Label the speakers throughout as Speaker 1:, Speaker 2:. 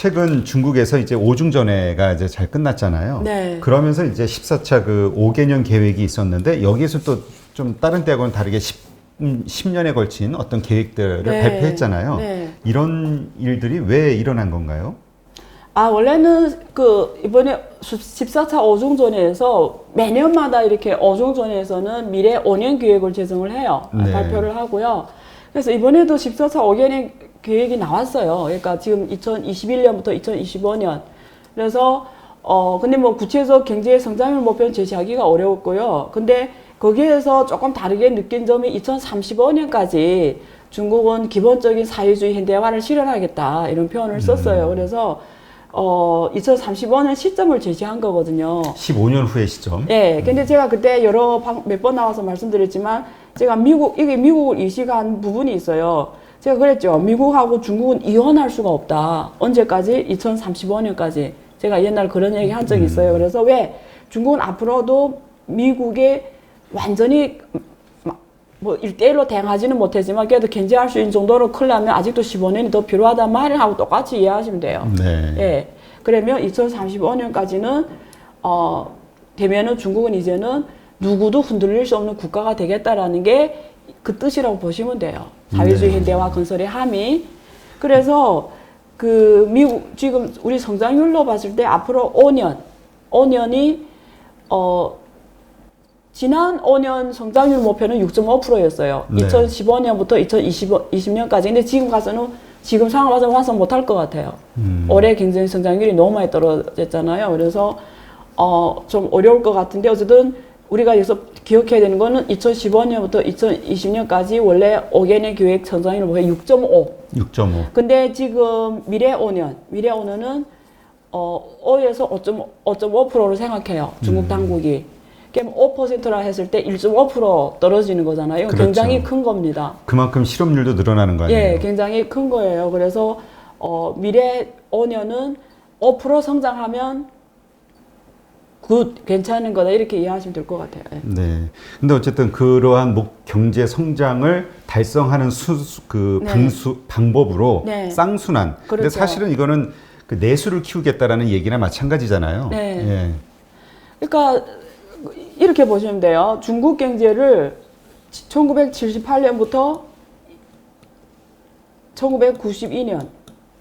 Speaker 1: 최근 중국에서 이제 오중전회가 이제 잘 끝났잖아요.
Speaker 2: 네.
Speaker 1: 그러면서 이제 14차 그 5개년 계획이 있었는데 여기에서 또 좀 다른 때하고는 다르게 10년에 걸친 어떤 계획들을
Speaker 2: 네.
Speaker 1: 발표했잖아요.
Speaker 2: 네.
Speaker 1: 이런 일들이 왜 일어난 건가요?
Speaker 2: 원래는 이번에 14차 어중전회에서 매년마다 이렇게 어중전회에서는 미래 5년 계획을 제정을 해요.
Speaker 1: 네.
Speaker 2: 발표를 하고요. 그래서 이번에도 14차 5개년 계획이 나왔어요. 그러니까 지금 2021년부터 2025년. 그래서 근데 뭐 구체적 경제 성장률 목표는 제시하기가 어려웠고요. 근데 거기에서 조금 다르게 느낀 점이 2035년까지 중국은 기본적인 사회주의 현대화를 실현하겠다 이런 표현을 썼어요. 그래서 2035년 시점을 제시한 거거든요.
Speaker 1: 15년 후의 시점.
Speaker 2: 예. 근데 제가 그때 몇 번 나와서 말씀드렸지만 제가 이게 미국을 이식한 부분이 있어요. 제가 그랬죠. 미국하고 중국은 이혼할 수가 없다. 언제까지? 2035년까지. 제가 옛날 그런 얘기 한 적이 있어요. 그래서 왜 중국은 앞으로도 미국에 완전히 뭐 1대1로 대응하지는 못하지만 그래도 견제할 수 있는 정도로 크려면 아직도 15년이 더 필요하단 말하고 똑같이 이해하시면 돼요.
Speaker 1: 네.
Speaker 2: 예. 그러면 2035년까지는 되면은 중국은 이제는 누구도 흔들릴 수 없는 국가가 되겠다라는 게 그 뜻이라고 보시면 돼요. 사회주의 현대화 건설의 함의. 그래서 미국 지금 우리 성장률로 봤을 때 앞으로 5년이 지난 5년 성장률 목표는 6.5%였어요.
Speaker 1: 네.
Speaker 2: 2015년부터 2020년까지. 근데 지금 가서는 지금 상황 와서 완성 못할 것 같아요. 올해 경제 성장률이 너무 많이 떨어졌잖아요. 그래서 좀 어려울 것 같은데 어쨌든 우리가 여기서 기억해야 되는 거는 2015년부터 2020년까지 원래 5개년 계획 성장률 목표 6.5.
Speaker 1: 6.5.
Speaker 2: 근데 지금 미래 5년은 5에서 5.5%로 생각해요. 중국 당국이. 그럼 5%라 했을 때 1.5% 떨어지는 거잖아요.
Speaker 1: 그렇죠.
Speaker 2: 굉장히 큰 겁니다.
Speaker 1: 그만큼 실업률도 늘어나는 거 아니에요?
Speaker 2: 예, 굉장히 큰 거예요. 그래서 미래 5년은 5% 성장하면 괜찮은 거다 이렇게 이해하시면 될 것 같아요. 예.
Speaker 1: 네. 근데 어쨌든 그러한 경제 성장을 달성하는 방법으로
Speaker 2: 네.
Speaker 1: 쌍순환. 근데
Speaker 2: 그렇죠.
Speaker 1: 사실은 이거는 그 내수를 키우겠다라는 얘기나 마찬가지잖아요.
Speaker 2: 네.
Speaker 1: 예.
Speaker 2: 그러니까 이렇게 보시면 돼요. 중국 경제를 1978년부터 1992년,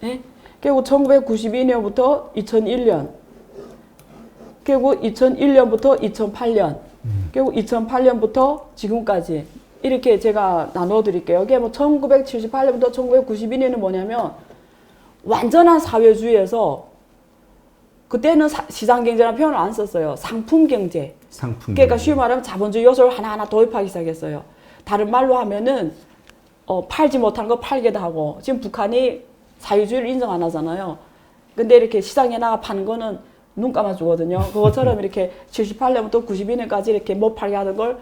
Speaker 2: 예? 그리고 1992년부터 2001년, 그리고 2001년부터 2008년, 그리고 2008년부터 지금까지 이렇게 제가 나눠 드릴게요. 이게 뭐 1978년부터 1992년은 뭐냐면 완전한 사회주의에서 그때는 시장 경제라는 표현을 안 썼어요. 상품 경제. 그러니까 쉬이 말하면 자본주의 요소를 하나하나 도입하기 시작했어요. 다른 말로 하면은 팔지 못한 거 팔게도 하고 지금 북한이 사회주의를 인정 안 하잖아요. 근데 이렇게 시장에 나가 파는 거는 눈 감아주거든요. 그것처럼 이렇게 78년부터 92년까지 이렇게 못 팔게 하는 걸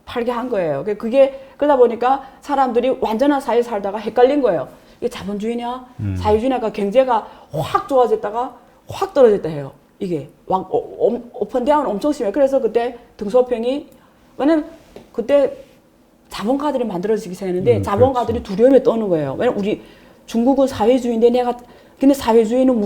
Speaker 2: 팔게 한 거예요. 그러다 보니까 사람들이 완전한 사회 살다가 헷갈린 거예요. 이게 자본주의냐? 사회주의냐가 경제가 확 좋아졌다가 확 떨어졌다 해요. 이게 오픈다운 엄청 심해요. 그래서 그때 등소평이 왜냐면 그때 자본가들이 만들어지기 시작했는데 자본가들이
Speaker 1: 그렇죠.
Speaker 2: 두려움에 떠는 거예요. 왜냐면 우리 중국은 사회주의인데 근데 사회주의는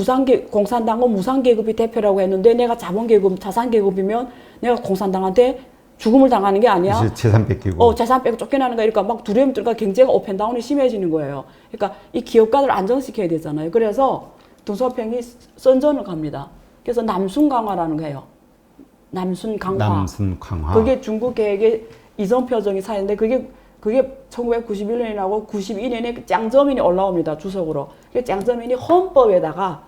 Speaker 2: 공산당은 무상계급이 대표라고 했는데 내가 자본계급, 자산계급이면 내가 공산당한테 죽음을 당하는 게 아니야.
Speaker 1: 이제 재산 뺏기고.
Speaker 2: 재산 뺏고 쫓겨나는 거 이러니까 막 두려움 들까 경제가 오픈다운이 심해지는 거예요. 그러니까 이 기업가들 안정시켜야 되잖아요. 그래서 등소평이 선전을 갑니다. 그래서 남순 강화라는 거예요. 남순 강화. 그게 중국 계획의 이전 표정이 사인데 그게 1991년이라고 92년에 짱저민이 올라옵니다. 주석으로. 짱저민이 헌법에다가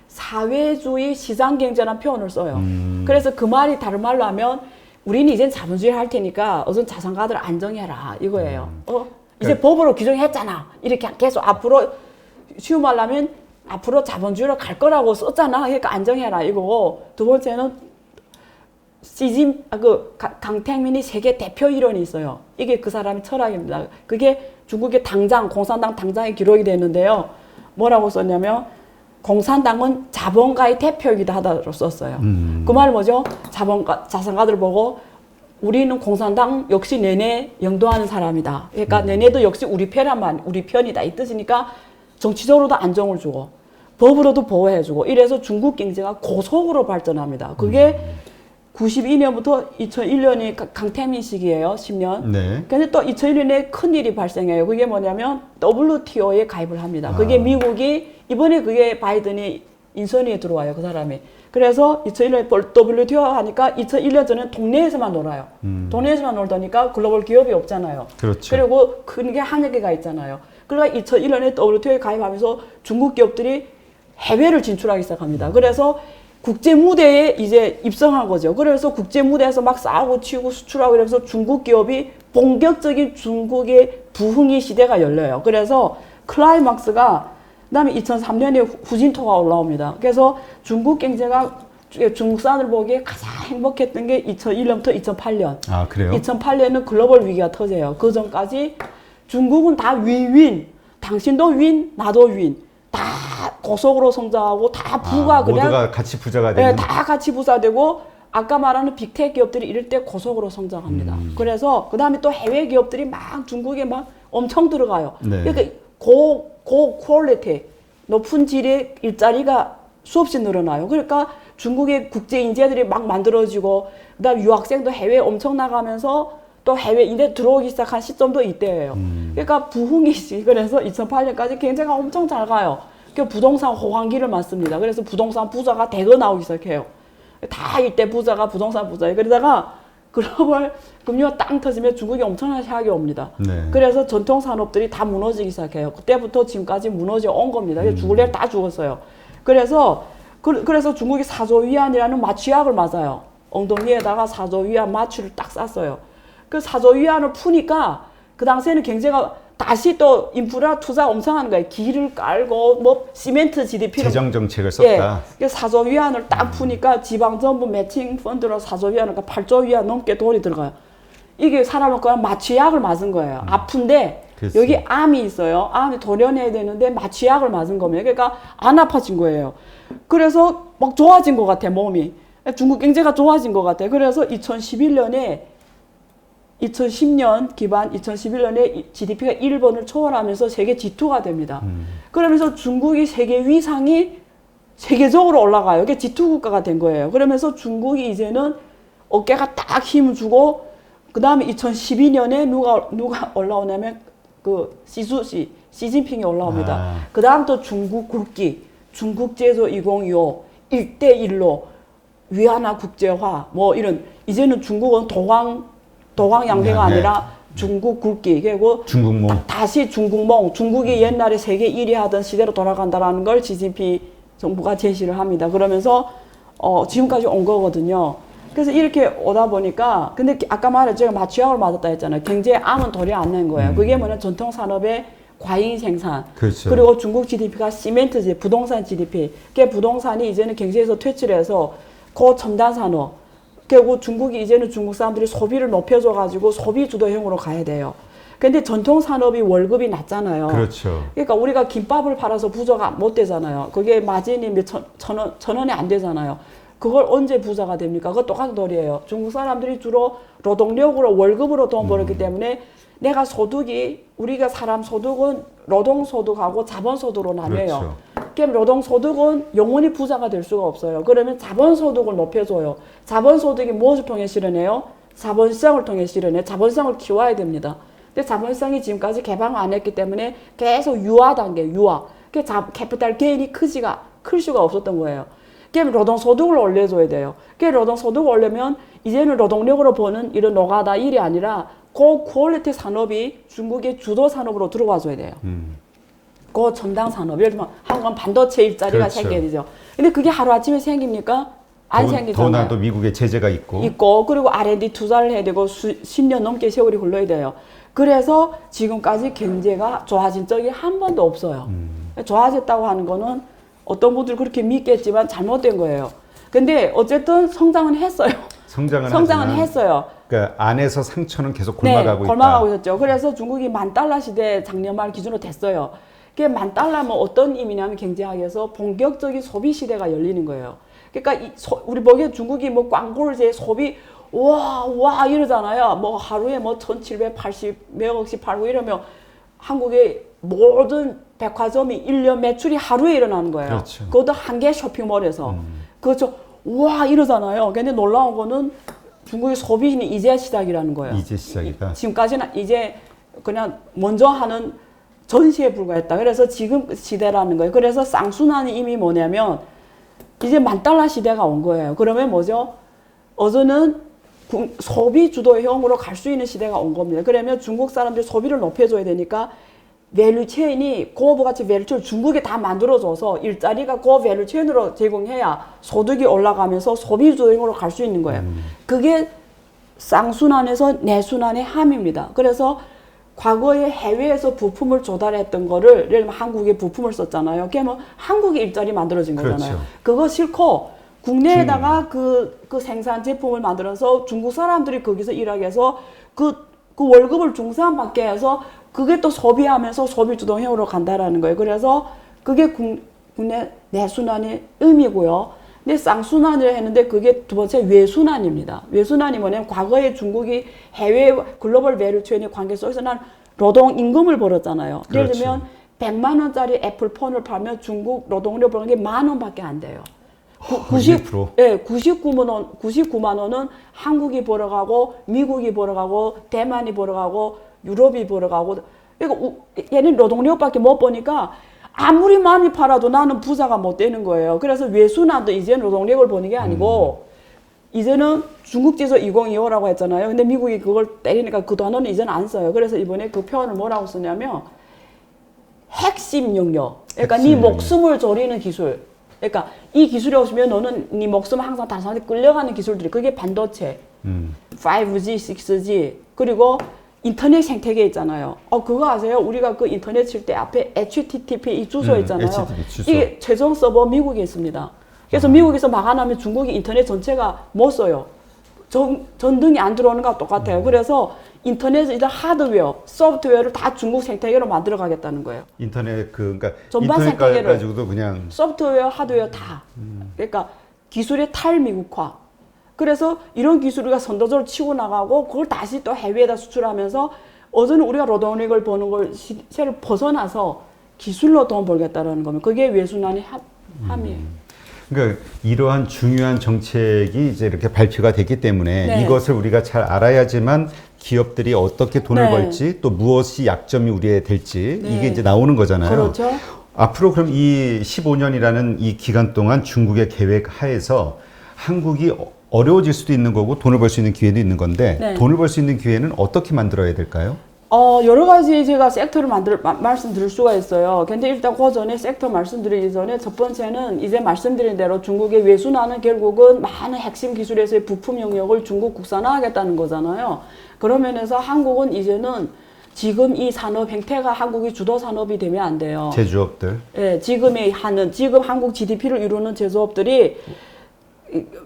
Speaker 2: 사회주의 시장경제라는 표현을 써요. 그래서 그 말이 다른 말로 하면 우리는 이젠 자본주의 할 테니까 어선 자산가들 안정해라 이거예요. 이제 법으로 규정했잖아. 이렇게 계속 앞으로 쉬운 말로 하면 앞으로 자본주의로 갈 거라고 썼잖아. 그러니까 안정해라 이거고 두 번째는 강택민이 세계 대표 이론이 있어요. 이게 그 사람의 철학입니다. 그게 중국의 공산당 당장에 기록이 되는데요. 뭐라고 썼냐면 공산당은 자본가의 대표이기도 하다고 썼어요. 그 말은 뭐죠? 자산가들 보고 우리는 공산당 역시 내내 영도하는 사람이다. 그러니까 내내도 역시 우리 편이다 이 뜻이니까 정치적으로도 안정을 주고 법으로도 보호해주고 이래서 중국 경제가 고속으로 발전합니다. 그게 92년부터 2001년이 강태민 시기예요. 10년.
Speaker 1: 네.
Speaker 2: 근데 또 2001년에 큰일이 발생해요. 그게 뭐냐면 WTO에 가입을 합니다. 그게 미국이 이번에 그게 바이든이 인선위에 들어와요. 그 사람이. 그래서 2001년에 WTO 하니까 2001년 전에는 동네에서만 놀아요. 동네에서만 놀다니까 글로벌 기업이 없잖아요.
Speaker 1: 그렇죠.
Speaker 2: 그리고 큰 게 한여 개가 있잖아요. 그러니까 2001년에 WTO에 가입하면서 중국 기업들이 해외를 진출하기 시작합니다. 그래서 국제 무대에 이제 입성한 거죠. 그래서 국제 무대에서 막 싸우고 치고 수출하고 이러면서 중국 기업이 본격적인 중국의 부흥의 시대가 열려요. 그래서 클라이막스가 그다음에 2003년에 후진토가 올라옵니다. 그래서 중국 경제가 중국산을 보기에 가장 행복했던 게 2001년부터 2008년.
Speaker 1: 아, 그래요?
Speaker 2: 2008년은 글로벌 위기가 터져요. 그 전까지 중국은 다 윈윈. 당신도 윈, 나도 윈. 다 고속으로 성장하고 다 부가 그냥
Speaker 1: 모두가 같이 부자가 되는.
Speaker 2: 네, 다 같이 부자되고 아까 말하는 빅테크 기업들이 이럴 때 고속으로 성장합니다. 그래서 그다음에 또 해외 기업들이 막 중국에 막 엄청 들어가요.
Speaker 1: 네.
Speaker 2: 그러니까 고 퀄리티 높은 질의 일자리가 수없이 늘어나요. 그러니까 중국의 국제 인재들이 막 만들어지고 그다음 유학생도 해외 엄청 나가면서 또 해외 인재 들어오기 시작한 시점도 이때예요. 그러니까 부흥이지. 그래서 2008년까지 경제가 엄청 잘 가요. 그 부동산 호황기를 맞습니다. 그래서 부동산 부자가 대거 나오기 시작해요. 다 이때 부자가 부동산 부자예요. 그러다가 글로벌 금융 땅 터지면 중국이 엄청난 샤격이 옵니다.
Speaker 1: 네.
Speaker 2: 그래서 전통 산업들이 다 무너지기 시작해요. 그때부터 지금까지 무너져 온 겁니다. 죽을 애 다 죽었어요. 그래서 중국이 4조 위안이라는 마취약을 맞아요. 엉덩이에다가 4조 위안 마취를 딱 쐈어요. 그 4조 위안을 푸니까 그 당시에는 경제가 다시 또 인프라 투자 엄청 하는 거예요. 길을 깔고 뭐 시멘트 GDP를
Speaker 1: 재정 정책을 썼다.
Speaker 2: 예, 4조 위안을 딱 푸니까 지방 정부 매칭 펀드로 4조 위안을 8조 위안 넘게 돈이 들어가요. 이게 사람을 그냥 마취약을 맞은 거예요. 아픈데
Speaker 1: 글쎄.
Speaker 2: 여기 암이 있어요. 암이 도려내야 되는데 마취약을 맞은 겁니다. 그러니까 안 아파진 거예요. 그래서 막 좋아진 것 같아 몸이. 중국 경제가 좋아진 것 같아. 그래서 2010년 기반 2011년에 GDP가 1번을 초월하면서 세계 G2가 됩니다. 그러면서 중국이 세계 위상이 세계적으로 올라가요. 이게 G2 국가가 된 거예요. 그러면서 중국이 이제는 어깨가 딱 힘을 주고 그 다음에 2012년에 누가 올라오냐면 그 시진핑이 올라옵니다. 그 다음 또 중국 국기, 중국 제조 2025, 1대1로 위안화 국제화 뭐 이런 이제는 중국은 도광양대가
Speaker 1: 네.
Speaker 2: 아니라 중국 국기 그리고
Speaker 1: 중국몽.
Speaker 2: 다시 중국몽 중국이 옛날에 세계 1위 하던 시대로 돌아간다라는 걸 시진핑 정부가 제시를 합니다. 그러면서 지금까지 온 거거든요. 그래서 이렇게 오다 보니까 근데 아까 말했죠. 제가 마취약을 맞았다 했잖아요. 경제에 암은 도리어 안 낸 거예요. 그게 뭐냐 전통 산업의 과잉 생산.
Speaker 1: 그렇죠.
Speaker 2: 그리고 중국 GDP가 시멘트지 부동산 GDP. 그게 부동산이 이제는 경제에서 퇴출을 해서 고첨단 산업. 그리고 중국이 이제는 중국 사람들이 소비를 높여줘 가지고 소비 주도형으로 가야 돼요. 근데 전통 산업이 월급이 낮잖아요.
Speaker 1: 그렇죠.
Speaker 2: 그러니까 우리가 김밥을 팔아서 부자가 못 되잖아요. 그게 마진이 천 원이 안 되잖아요. 그걸 언제 부자가 됩니까? 그거 똑같은 도리예요. 중국 사람들이 주로 노동력으로 월급으로 돈 벌었기 때문에 내가 소득이 우리가 사람 소득은 노동소득하고 자본소득으로 나뉘어요.
Speaker 1: 그렇죠.
Speaker 2: 그럼 노동소득은 영원히 부자가 될 수가 없어요. 그러면 자본소득을 높여줘요. 자본소득이 무엇을 통해 실현해요? 자본시장을 통해 실현해. 자본시장을 키워야 됩니다. 근데 자본시장이 지금까지 개방 안 했기 때문에 계속 유화 단계, 유화. 캐피탈 게인이 클 수가 없었던 거예요. 그럼 노동소득을 올려줘야 돼요. 그 노동소득을 올리면 이제는 노동력으로 버는 이런 노가다 일이 아니라 고퀄리티 산업이 중국의 주도 산업으로 들어와 줘야 돼요. 고첨단 산업. 예를 들면 한국은 반도체 일자리가
Speaker 1: 그렇죠.
Speaker 2: 생겨야 되죠. 근데 그게 하루아침에 생깁니까? 안 생기잖아요.
Speaker 1: 더나도 미국의 제재가
Speaker 2: 있고 그리고 R&D 투자를 해야 되고 10년 넘게 세월이 흘러야 돼요. 그래서 지금까지 경제가 좋아진 적이 한 번도 없어요. 좋아졌다고 하는 거는 어떤 분들 그렇게 믿겠지만 잘못된 거예요. 근데 어쨌든 성장은 했어요. 성장은 했어요.
Speaker 1: 그러니까 안에서 상처는 계속 골마가고 있다.
Speaker 2: 골마가고 있었죠. 그래서 중국이 10,000달러 시대 작년 말 기준으로 됐어요. 그게 10,000달러면 어떤 의미냐면 경제학에서 본격적인 소비 시대가 열리는 거예요. 그러니까 우리 보기에 중국이 뭐 광고를 제 소비 와 이러잖아요. 뭐 하루에 뭐 1,780 몇 억씩 팔고 이러면 한국의 모든 백화점이 1년 매출이 하루에 일어나는 거예요.
Speaker 1: 그렇죠.
Speaker 2: 그것도 한 개 쇼핑몰에서. 그렇죠. 와 이러잖아요. 근데 놀라운 거는 중국의 소비는 이제 시작이라는 거예요.
Speaker 1: 이제 시작이다.
Speaker 2: 지금까지는 이제 그냥 먼저 하는 전시에 불과했다. 그래서 지금 시대라는 거예요. 그래서 쌍순환이 이미 뭐냐면 이제 $10,000 시대가 온 거예요. 그러면 뭐죠? 어제는 소비 주도형으로 갈 수 있는 시대가 온 겁니다. 그러면 중국 사람들이 소비를 높여줘야 되니까 밸류체인이 고부가치 밸류체인을 중국에 다 만들어줘서 일자리가 고 밸류체인으로 제공해야 소득이 올라가면서 소비 주도형으로 갈 수 있는 거예요. 그게 쌍순환에서 내순환의 함입니다. 그래서 과거에 해외에서 부품을 조달했던 거를 예를 들면 한국에 부품을 썼잖아요. 그러면 한국에 일자리 만들어진 거잖아요.
Speaker 1: 그렇죠.
Speaker 2: 그거 싫고 국내에다가 그 생산 제품을 만들어서 중국 사람들이 거기서 일하게 해서 그 월급을 중국 사람 받게 해서 그게 또 소비하면서 소비 주도형으로 간다라는 거예요. 그래서 그게 국내 내순환의 의미고요. 근데 쌍순환을 했는데 그게 두 번째 외순환입니다. 외순환이 뭐냐면 과거에 중국이 해외 글로벌 밸류체인의 관계 속에서 난 노동 임금을 벌었잖아요.
Speaker 1: 그렇죠.
Speaker 2: 예를 들면 100만 원짜리 애플폰을 팔면 중국 노동력 버는 게 10,000원밖에 안 돼요. 99만 원은 한국이 벌어가고 미국이 벌어가고 대만이 벌어가고 유럽이 벌어가고 그러니까 얘는 노동력밖에 못 버니까 아무리 많이 팔아도 나는 부자가 못 되는 거예요. 그래서 외순환도 이제 노동력을 버는 게 아니고 이제는 중국지수 2025라고 했잖아요. 근데 미국이 그걸 때리니까 그 단어는 이제는 안 써요. 그래서 이번에 그 표현을 뭐라고 쓰냐면 핵심 영역. 그러니까 네 목숨을 조리는 기술. 그러니까 이 기술이 없으면 너는 네 목숨 항상 다른 사람한테 끌려가는 기술들이 그게 반도체, 5G, 6G 그리고 인터넷 생태계 있잖아요. 그거 아세요? 우리가 그 인터넷 칠 때 앞에 HTTP 이 주소 있잖아요.
Speaker 1: HTTP 주소.
Speaker 2: 이게 최종 서버 미국에 있습니다. 그래서 미국에서 막아나면 중국이 인터넷 전체가 못 써요. 전등이 안 들어오는 거와 똑같아요. 그래서 인터넷이나 하드웨어, 소프트웨어를 다 중국 생태계로 만들어 가겠다는 거예요.
Speaker 1: 인터넷 그러니까
Speaker 2: 전반
Speaker 1: 인터넷
Speaker 2: 생태계를
Speaker 1: 가지고도 그냥
Speaker 2: 소프트웨어, 하드웨어 다. 그러니까 기술의 탈미국화. 그래서 이런 기술을 선도적으로 치고 나가고 그걸 다시 또 해외에다 수출하면서 어제는 우리가 노동력을 버는 걸 시세를 벗어나서 기술로 돈 벌겠다라는 거면 그게 외순환의 함이에요.
Speaker 1: 그러니까 이러한 중요한 정책이 이제 이렇게 발표가 됐기 때문에
Speaker 2: 네.
Speaker 1: 이것을 우리가 잘 알아야지만 기업들이 어떻게 돈을
Speaker 2: 네.
Speaker 1: 벌지 또 무엇이 약점이 우리에 될지
Speaker 2: 네.
Speaker 1: 이게 이제 나오는 거잖아요.
Speaker 2: 그렇죠.
Speaker 1: 앞으로 그럼 이 15년이라는 이 기간 동안 중국의 계획 하에서 한국이 어려워질 수도 있는 거고 돈을 벌 수 있는 기회도 있는 건데
Speaker 2: 네.
Speaker 1: 돈을 벌 수 있는 기회는 어떻게 만들어야 될까요?
Speaker 2: 여러 가지 제가 섹터를 말씀드릴 수가 있어요. 근데 일단 그 전에 섹터 말씀드리기 전에 첫 번째는 이제 말씀드린 대로 중국의 외순환은 결국은 많은 핵심 기술에서의 부품 영역을 중국 국산화하겠다는 거잖아요. 그런 면에서 한국은 이제는 지금 이 산업 행태가 한국이 주도 산업이 되면 안 돼요.
Speaker 1: 제조업들.
Speaker 2: 예, 지금 한국 GDP를 이루는 제조업들이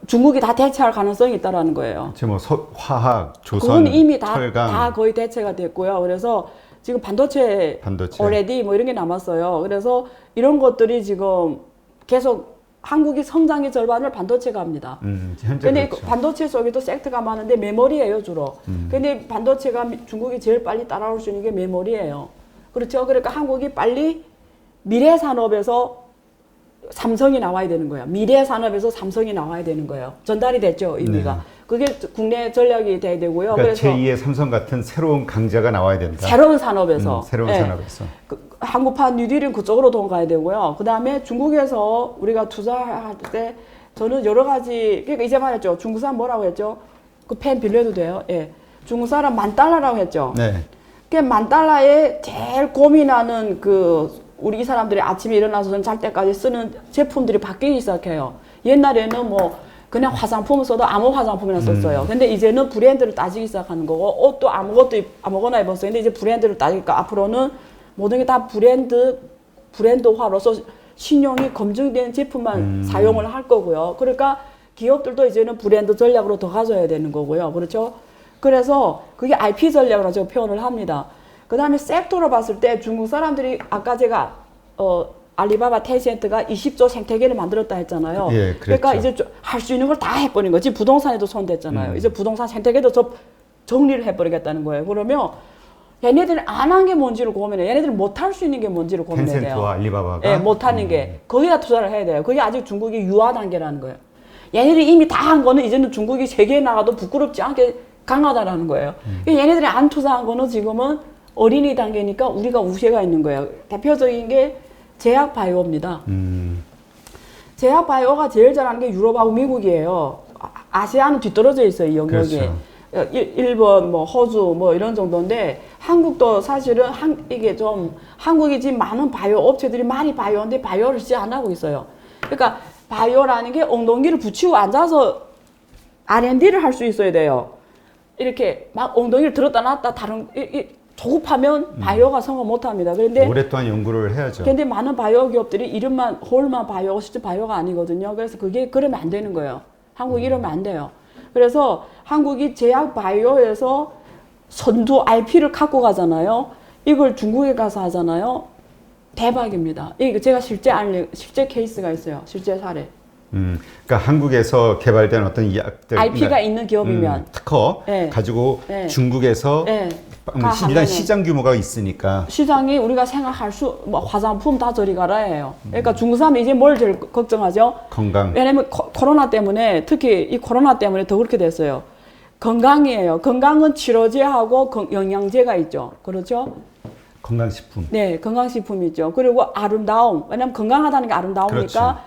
Speaker 2: 중국이 다 대체할 가능성이 있다라는 거예요.
Speaker 1: 지금 뭐 화학, 조선,
Speaker 2: 그건 이미
Speaker 1: 철강.
Speaker 2: 다 거의 대체가 됐고요. 그래서 지금 반도체. already 뭐 이런 게 남았어요. 그래서 이런 것들이 지금 계속 한국이 성장의 절반을 반도체가 합니다.
Speaker 1: 현재
Speaker 2: 근데
Speaker 1: 그렇죠.
Speaker 2: 반도체 속에도 섹터가 많은데 메모리예요, 주로. 근데 반도체가 중국이 제일 빨리 따라올 수 있는 게 메모리예요. 그렇죠? 그러니까 한국이 빨리 미래 산업에서 삼성이 나와야 되는 거예요. 미래 산업에서 삼성이 나와야 되는 거예요. 전달이 됐죠, 의미가.
Speaker 1: 네.
Speaker 2: 그게 국내 전략이 돼야 되고요.
Speaker 1: 그러니까
Speaker 2: 그래서
Speaker 1: 제2의 삼성 같은 새로운 강자가 나와야 된다.
Speaker 2: 새로운 산업에서.
Speaker 1: 새로운
Speaker 2: 예.
Speaker 1: 산업에서.
Speaker 2: 한국판 뉴딜은 그쪽으로 돈 가야 되고요. 그 다음에 중국에서 우리가 투자할 때 저는 여러 가지, 그러니까 이제 말했죠. 중국 사람 뭐라고 했죠? 그 펜 빌려도 돼요. 예. 중국 사람 $10,000라고 했죠.
Speaker 1: 네.
Speaker 2: 그 $10,000에 제일 고민하는 우리 이 사람들이 아침에 일어나서 잘 때까지 쓰는 제품들이 바뀌기 시작해요. 옛날에는 뭐 그냥 화장품을 써도 아무 화장품이나 썼어요. 근데 이제는 브랜드를 따지기 시작하는 거고 옷도 아무거나 입었어요. 근데 이제 브랜드를 따지니까 앞으로는 모든 게 다 브랜드화로서 신용이 검증된 제품만 사용을 할 거고요. 그러니까 기업들도 이제는 브랜드 전략으로 더 가져야 되는 거고요. 그렇죠? 그래서 그게 IP 전략이라고 제가 표현을 합니다. 그 다음에 섹터로 봤을 때 중국 사람들이 아까 제가 알리바바 텐센트가 20조 생태계를 만들었다 했잖아요.
Speaker 1: 예,
Speaker 2: 그러니까 이제 할 수 있는 걸 다 해버린 거지. 부동산에도 손댔잖아요. 이제 부동산 생태계도 정리를 해버리겠다는 거예요. 그러면 얘네들이 안 한 게 뭔지를 고민해. 얘네들이 못 할 수 있는 게 뭔지를 고민해야 돼요.
Speaker 1: 텐센트와 알리바바가
Speaker 2: 예, 못하는 게 거기다 투자를 해야 돼요. 그게 아직 중국이 유화 단계라는 거예요. 얘네들이 이미 다 한 거는 이제는 중국이 세계에 나가도 부끄럽지 않게 강하다라는 거예요. 얘네들이 안 투자한 거는 지금은 어린이 단계니까 우리가 우세가 있는 거예요. 대표적인 게 제약 바이오입니다. 제약 바이오가 제일 잘하는 게 유럽하고 미국이에요. 아시아는 뒤떨어져 있어요, 이 영역이.
Speaker 1: 그렇죠.
Speaker 2: 일본, 뭐 호주, 뭐 이런 정도인데 한국도 사실은 이게 좀 한국이 지금 많은 바이오 업체들이 많이 바이오인데 바이오를 쓰지 안 하고 있어요. 그러니까 바이오라는 게 엉덩이를 붙이고 앉아서 R&D를 할 수 있어야 돼요. 이렇게 막 엉덩이를 들었다 놨다 조급하면 바이오가 성공 못합니다. 그런데
Speaker 1: 오랫동안 연구를 해야죠.
Speaker 2: 근데 많은 바이오 기업들이 이름만 홀만 바이오고 실제 바이오가 아니거든요. 그래서 그게 그러면 안 되는 거예요. 한국이 이러면 안 돼요. 그래서 한국이 제약 바이오에서 선두 RP를 갖고 가잖아요. 이걸 중국에 가서 하잖아요. 대박입니다. 이거 제가 실제 케이스가 있어요. 실제 사례.
Speaker 1: 그러니까 한국에서 개발된 어떤 약들,
Speaker 2: IP가 있는 기업이면
Speaker 1: 특허
Speaker 2: 네.
Speaker 1: 가지고
Speaker 2: 네.
Speaker 1: 중국에서
Speaker 2: 네.
Speaker 1: 일단 시장 규모가 있으니까
Speaker 2: 시장이 우리가 생각할 뭐 화장품 다 저리 가라예요. 그러니까 중국 사람이 이제 뭘 제일 걱정하죠?
Speaker 1: 건강.
Speaker 2: 왜냐면 코로나 때문에 특히 이 코로나 때문에 더 그렇게 됐어요. 건강이에요. 건강은 치료제하고 영양제가 있죠. 그렇죠?
Speaker 1: 건강식품.
Speaker 2: 네, 건강식품이죠. 그리고 아름다움. 왜냐면 건강하다는 게 아름다우니까
Speaker 1: 그렇죠.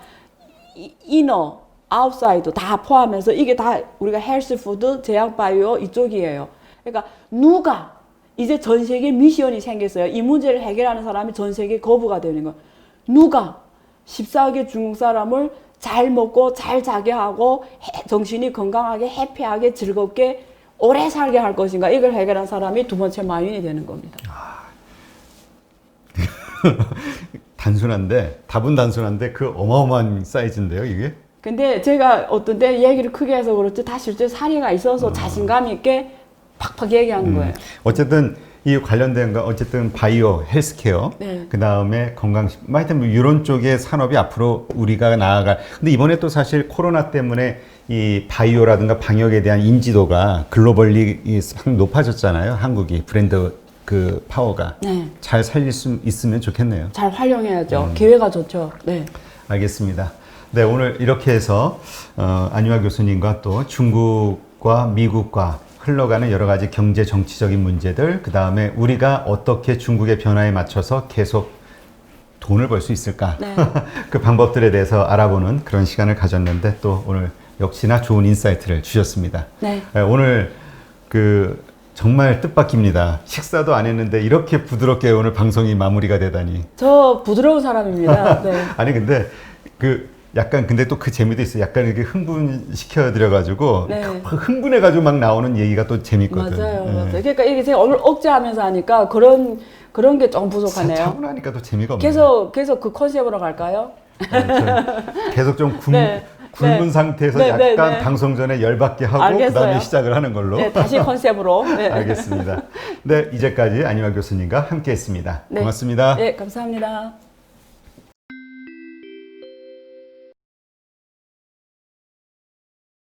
Speaker 2: 이너, 아웃사이드 다 포함해서 이게 다 우리가 헬스푸드, 제약바이오 이쪽이에요. 그러니까 누가 이제 전 세계 미션이 생겼어요. 이 문제를 해결하는 사람이 전 세계 거부가 되는 거예요. 누가 14억의 중국 사람을 잘 먹고 잘 자게 하고 정신이 건강하게 해피하게 즐겁게 오래 살게 할 것인가 이걸 해결한 사람이 두 번째 마윈이 되는 겁니다.
Speaker 1: 답은 단순한데 그 어마어마한 사이즈인데요, 이게?
Speaker 2: 근데 제가 어떤 때 얘기를 크게 해서 그렇지 다 실제 사례가 있어서 자신감 있게 팍팍 얘기하는 거예요.
Speaker 1: 어쨌든 이 관련된 거 어쨌든 바이오, 헬스케어,
Speaker 2: 네.
Speaker 1: 그 다음에 건강식품, 하여튼 뭐 이런 쪽의 산업이 앞으로 우리가 나아갈. 근데 이번에 또 사실 코로나 때문에 이 바이오라든가 방역에 대한 인지도가 글로벌리 상당히 높아졌잖아요. 한국이 브랜드 그 파워가
Speaker 2: 네.
Speaker 1: 잘 살릴 수 있으면 좋겠네요.
Speaker 2: 잘 활용해야죠. 기회가 좋죠. 네.
Speaker 1: 알겠습니다. 네, 오늘 이렇게 해서 안유아 교수님과 또 중국과 미국과 흘러가는 여러 가지 경제 정치적인 문제들, 그 다음에 우리가 어떻게 중국의 변화에 맞춰서 계속 돈을 벌 수 있을까?
Speaker 2: 네.
Speaker 1: 그 방법들에 대해서 알아보는 그런 시간을 가졌는데 또 오늘 역시나 좋은 인사이트를 주셨습니다.
Speaker 2: 네.
Speaker 1: 오늘 정말 뜻밖입니다. 식사도 안 했는데 이렇게 부드럽게 오늘 방송이 마무리가 되다니.
Speaker 2: 저 부드러운 사람입니다. 네.
Speaker 1: 아니 근데 약간 근데 또 그 재미도 있어요. 약간 이렇게 흥분시켜 드려가지고
Speaker 2: 네.
Speaker 1: 흥분해가지고 막 나오는 얘기가 또 재밌거든.
Speaker 2: 맞아요,
Speaker 1: 예.
Speaker 2: 맞아요. 그러니까 이게 제가 오늘 억제하면서 하니까 그런 게 좀 부족하네요.
Speaker 1: 차분하니까 또 재미가 없네요.
Speaker 2: 계속 그 컨셉으로 갈까요?
Speaker 1: 계속 좀
Speaker 2: 네.
Speaker 1: 굶은
Speaker 2: 네.
Speaker 1: 상태에서
Speaker 2: 네,
Speaker 1: 약간
Speaker 2: 네, 네.
Speaker 1: 방송 전에 열받게 하고
Speaker 2: 알겠어요.
Speaker 1: 그다음에 시작을 하는 걸로.
Speaker 2: 네, 다시 컨셉으로. 네.
Speaker 1: 알겠습니다. 네, 이제까지 안유아 교수님과 함께했습니다.
Speaker 2: 네.
Speaker 1: 고맙습니다.
Speaker 2: 네, 감사합니다.